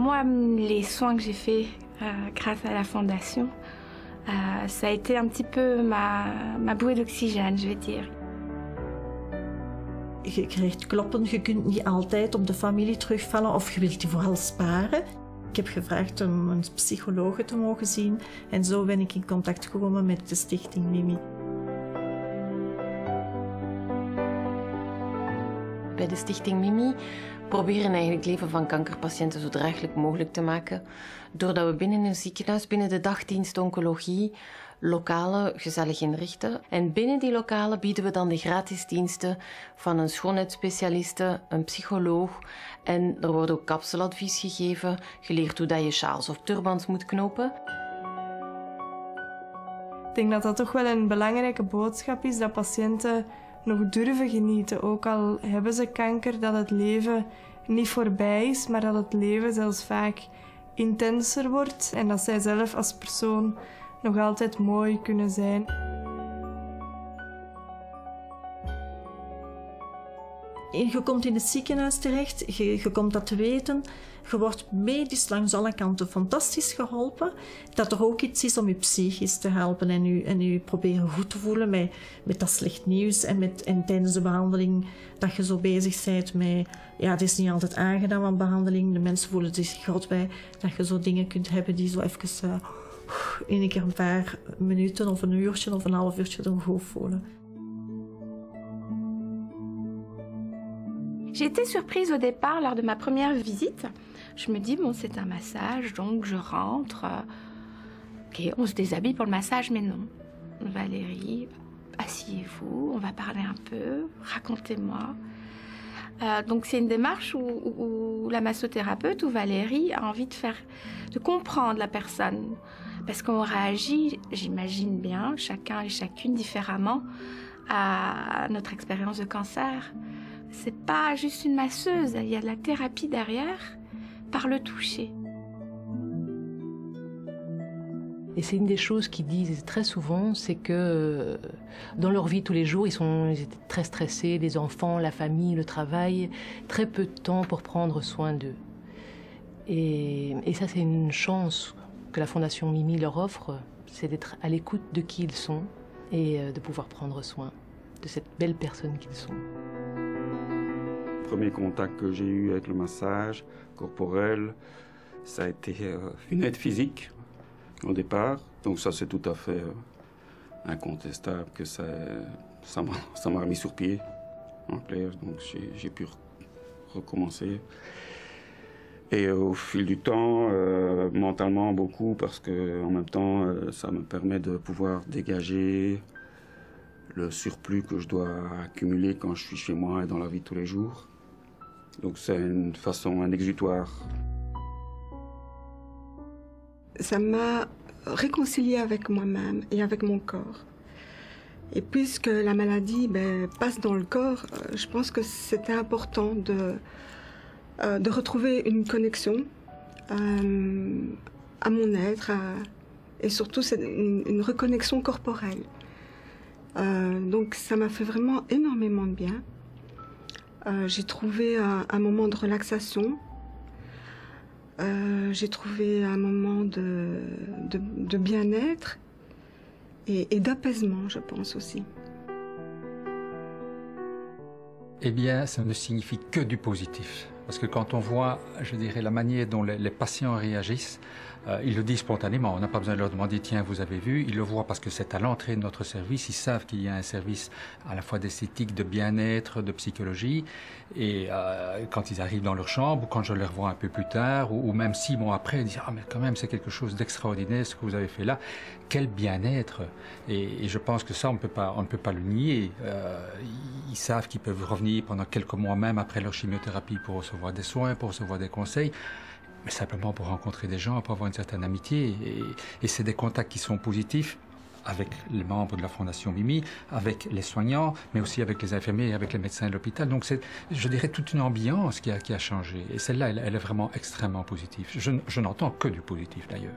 Moi, les soins que j'ai faits grâce à la Fondation, ça a été un petit peu ma bouée d'oxygène, je vais dire. Je krijgt kloppen, je kunt niet altijd op de familie terugvallen of je wilt die vooral sparen. Ik heb gevraagd om een psycholoog te mogen zien en zo ben ik in contact gekomen met de Stichting Mimi. Bij de Stichting Mimi proberen eigenlijk het leven van kankerpatiënten zo draaglijk mogelijk te maken. Doordat we binnen een ziekenhuis, binnen de dagdienst oncologie, lokalen gezellig inrichten. En binnen die lokalen bieden we dan de gratis diensten van een schoonheidsspecialiste, een psycholoog. En er wordt ook kapseladvies gegeven, geleerd hoe dat je sjaals of turbans moet knopen. Ik denk dat dat toch wel een belangrijke boodschap is, dat patiënten nog durven genieten. Ook al hebben ze kanker, dat het leven niet voorbij is, maar dat het leven zelfs vaak intenser wordt en dat zij zelf als persoon nog altijd mooi kunnen zijn. Je komt in het ziekenhuis terecht, je komt dat te weten. Je wordt medisch langs alle kanten fantastisch geholpen. Dat er ook iets is om je psychisch te helpen en je proberen goed te voelen met dat slecht nieuws. En tijdens de behandeling dat je zo bezig bent met... Ja, het is niet altijd aangenaam aan behandeling. De mensen voelen zich goed bij. Dat je zo dingen kunt hebben die zo even in een keer een paar minuten of een uurtje of een half uurtje dan goed voelen. J'ai été surprise au départ lors de ma première visite. Je me dis, bon, c'est un massage, donc je rentre. Ok, on se déshabille pour le massage, mais non. Valérie, asseyez-vous, on va parler un peu, racontez-moi. Donc c'est une démarche où la massothérapeute, où Valérie a envie de comprendre la personne. Parce qu'on réagit, j'imagine bien, chacun et chacune différemment à notre expérience de cancer. C'est pas juste une masseuse, il y a de la thérapie derrière, par le toucher. Et c'est une des choses qu'ils disent très souvent, c'est que dans leur vie tous les jours, ils étaient très stressés, les enfants, la famille, le travail, très peu de temps pour prendre soin d'eux. Et ça, c'est une chance que la Fondation Mimi leur offre, c'est d'être à l'écoute de qui ils sont et de pouvoir prendre soin de cette belle personne qu'ils sont. Le premier contact que j'ai eu avec le massage corporel, ça a été une aide physique au départ. Donc ça, c'est tout à fait incontestable que ça m'a remis sur pied, en clair. Donc j'ai pu recommencer. Et au fil du temps, mentalement beaucoup, parce qu'en même temps, ça me permet de pouvoir dégager le surplus que je dois accumuler quand je suis chez moi et dans la vie de tous les jours. Donc c'est une façon, un exutoire. Ça m'a réconciliée avec moi-même et avec mon corps. Et puisque la maladie passe dans le corps, je pense que c'était important de retrouver une connexion à mon être et surtout une reconnexion corporelle. Donc ça m'a fait vraiment énormément de bien. J'ai trouvé un moment de relaxation. J'ai trouvé un moment de bien-être et d'apaisement, je pense aussi. Eh bien, ça ne signifie que du positif. Parce que quand on voit, je dirais, la manière dont les patients réagissent, ils le disent spontanément. On n'a pas besoin de leur demander, tiens, vous avez vu. Ils le voient parce que c'est à l'entrée de notre service. Ils savent qu'il y a un service à la fois d'esthétique, de bien-être, de psychologie. Et quand ils arrivent dans leur chambre, ou quand je les revois un peu plus tard, ou même 6 mois après, ils disent, ah, mais quand même, c'est quelque chose d'extraordinaire ce que vous avez fait là. Quel bien-être. Et je pense que ça, on ne peut pas le nier. Ils savent qu'ils peuvent revenir pendant quelques mois même après leur chimiothérapie pour recevoir des soins, pour recevoir des conseils. Mais simplement pour rencontrer des gens, pour avoir une certaine amitié. Et c'est des contacts qui sont positifs avec les membres de la Fondation Mimi, avec les soignants, mais aussi avec les infirmiers et avec les médecins de l'hôpital. Donc c'est, je dirais, toute une ambiance qui a changé. Et celle-là, elle est vraiment extrêmement positive. Je n'entends que du positif d'ailleurs.